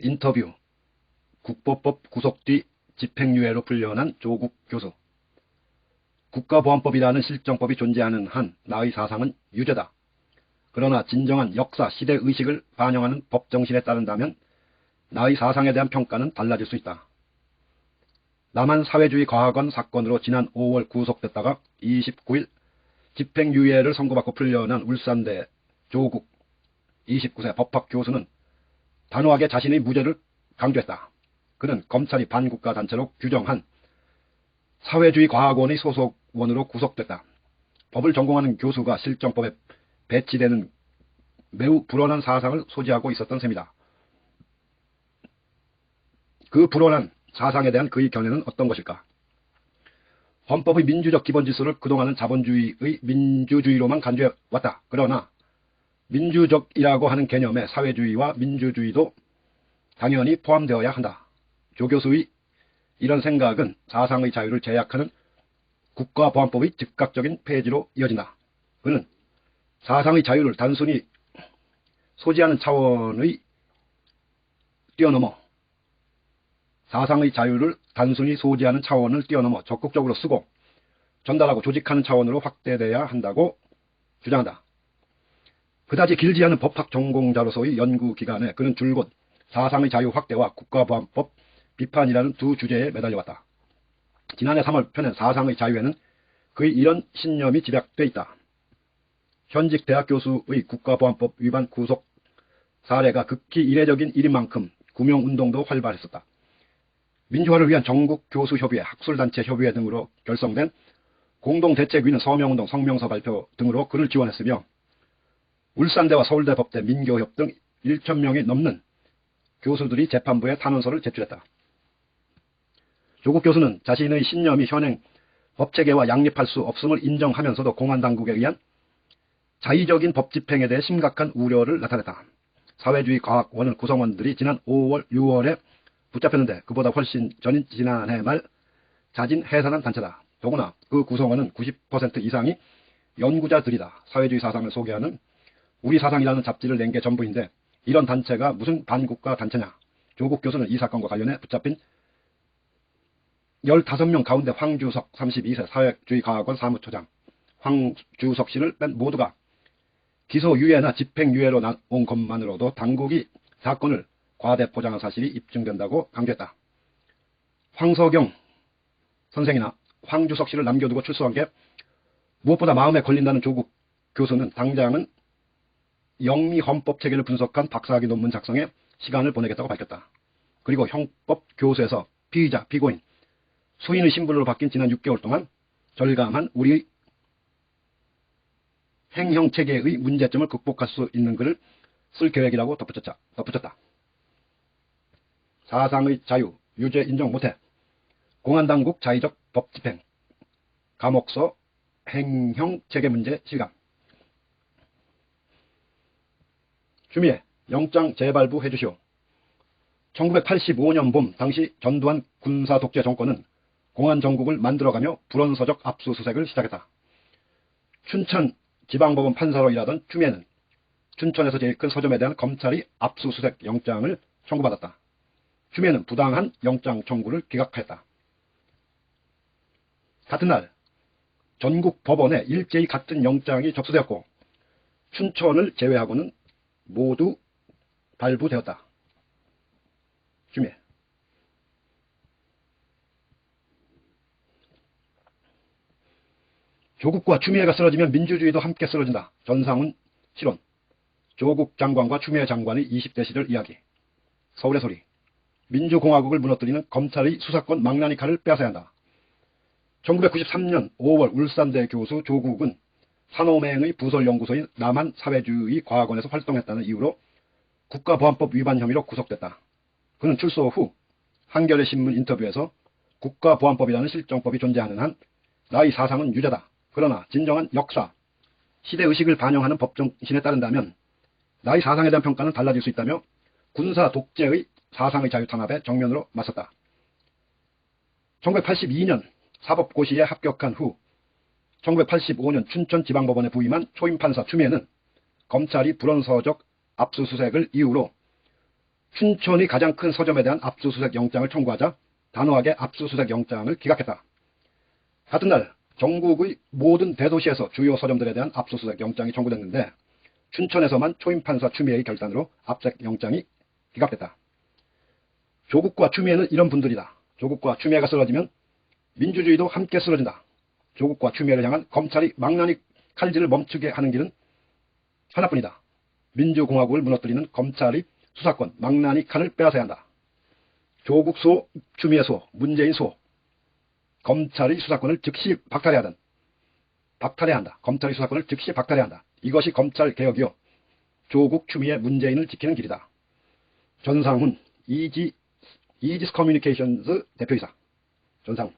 인터뷰. 국보법 구속 뒤 집행유예로 풀려난 조국 교수. 국가보안법이라는 실정법이 존재하는 한 나의 사상은 유죄다. 그러나 진정한 역사, 시대의식을 반영하는 법정신에 따른다면 나의 사상에 대한 평가는 달라질 수 있다. 남한사회주의과학원 사건으로 지난 5월 구속됐다가 29일 집행유예를 선고받고 풀려난 울산대 조국 29세 법학 교수는 단호하게 자신의 무죄를 강조했다. 그는 검찰이 반국가 단체로 규정한 사회주의과학원의 소속원으로 구속됐다. 법을 전공하는 교수가 실정법에 배치되는 매우 불온한 사상을 소지하고 있었던 셈이다. 그 불온한 사상에 대한 그의 견해는 어떤 것일까? 헌법의 민주적 기본질서를 그동안은 자본주의의 민주주의로만 간주해왔다. 그러나 민주적이라고 하는 개념에 사회주의와 민주주의도 당연히 포함되어야 한다. 조 교수의 이런 생각은 사상의 자유를 제약하는 국가보안법의 즉각적인 폐지로 이어진다. 그는 사상의 자유를 단순히 소지하는 차원의 뛰어넘어 사상의 자유를 단순히 소지하는 차원을 뛰어넘어 적극적으로 쓰고 전달하고 조직하는 차원으로 확대돼야 한다고 주장한다. 그다지 길지 않은 법학 전공자로서의 연구기간에 그는 줄곧 사상의 자유 확대와 국가보안법 비판이라는 두 주제에 매달려왔다. 지난해 3월 펴낸 사상의 자유에는 그의 이런 신념이 집약돼 있다. 현직 대학 교수의 국가보안법 위반 구속 사례가 극히 이례적인 일인 만큼 구명운동도 활발했었다. 민주화를 위한 전국교수협의회, 학술단체 협의회 등으로 결성된 공동대책위는 서명운동, 성명서 발표 등으로 그를 지원했으며 울산대와 서울대 법대, 민교협 등 1,000명이 넘는 교수들이 재판부에 탄원서를 제출했다. 조국 교수는 자신의 신념이 현행 법체계와 양립할 수 없음을 인정하면서도 공안당국에 의한 자의적인 법집행에 대해 심각한 우려를 나타냈다. 사회주의과학원은 구성원들이 지난 5월, 6월에 붙잡혔는데 그보다 훨씬 전인 지난해 말 자진 해산한 단체다. 더구나 그 구성원은 90% 이상이 연구자들이다. 사회주의 사상을 소개하는 우리 사상이라는 잡지를 낸 게 전부인데 이런 단체가 무슨 반국가 단체냐. 조국 교수는 이 사건과 관련해 붙잡힌 15명 가운데 황주석 32세 사회주의과학원 사무처장 황주석 씨를 뺀 모두가 기소유예나 집행유예로 나온 것만으로도 당국이 사건을 과대포장한 사실이 입증된다고 강조했다. 황석영 선생이나 황주석 씨를 남겨두고 출소한 게 무엇보다 마음에 걸린다는 조국 교수는 당장은 영미헌법 체계를 분석한 박사학위 논문 작성에 시간을 보내겠다고 밝혔다. 그리고 형법 교수에서 피의자, 피고인, 수인의 신분으로 바뀐 지난 6개월 동안 절감한 우리 행형체계의 문제점을 극복할 수 있는 글을 쓸 계획이라고 덧붙였다. 사상의 자유, 유죄 인정 못해. 공안당국 자의적 법집행. 감옥서 행형체계 문제 실감. 추미애 영장 재발부 해주시오. 1985년 봄 당시 전두환 군사독재 정권은 공안정국을 만들어가며 불원서적 압수수색을 시작했다. 춘천 지방법원 판사로 일하던 추미애는 춘천에서 제일 큰 서점에 대한 검찰이 압수수색 영장을 청구받았다. 추미애는 부당한 영장 청구를 기각하였다. 같은 날 전국 법원에 일제히 같은 영장이 접수되었고 춘천을 제외하고는 모두 발부되었다. 추미애. 조국과 추미애가 쓰러지면 민주주의도 함께 쓰러진다. 전상훈 실론. 조국 장관과 추미애 장관의 20대 시절 이야기. 서울의 소리. 민주공화국을 무너뜨리는 검찰의 수사권 망나니 칼을 빼앗아야 한다. 1993년 5월 울산대 교수 조국은 산호맹의 부설연구소인 남한사회주의과학원에서 활동했다는 이유로 국가보안법 위반 혐의로 구속됐다. 그는 출소 후 한겨레 신문 인터뷰에서 국가보안법이라는 실정법이 존재하는 한 나의 사상은 유죄다. 그러나 진정한 역사, 시대의식을 반영하는 법정신에 따른다면 나의 사상에 대한 평가는 달라질 수 있다며 군사 독재의 사상의 자유 탄압에 정면으로 맞섰다. 1982년 사법고시에 합격한 후 1985년 춘천지방법원에 부임한 초임판사 추미애는 검찰이 불원서적 압수수색을 이유로 춘천이 가장 큰 서점에 대한 압수수색 영장을 청구하자 단호하게 압수수색 영장을 기각했다. 같은 날 전국의 모든 대도시에서 주요 서점들에 대한 압수수색 영장이 청구됐는데 춘천에서만 초임판사 추미애의 결단으로 압색 영장이 기각됐다. 조국과 추미애는 이런 분들이다. 조국과 추미애가 쓰러지면 민주주의도 함께 쓰러진다. 조국과 추미애를 향한 검찰이 망나니 칼질을 멈추게 하는 길은 하나뿐이다. 민주공화국을 무너뜨리는 검찰이 수사권, 망나니 칼을 빼앗아야 한다. 조국 수호, 추미애 수호, 문재인 수호. 검찰의 수사권을 즉시 박탈해야 한다. 검찰의 수사권을 즉시 박탈해야 한다. 이것이 검찰개혁이요. 조국, 추미애, 문재인을 지키는 길이다. 전상훈, 이지스 커뮤니케이션스 대표이사. 전상훈.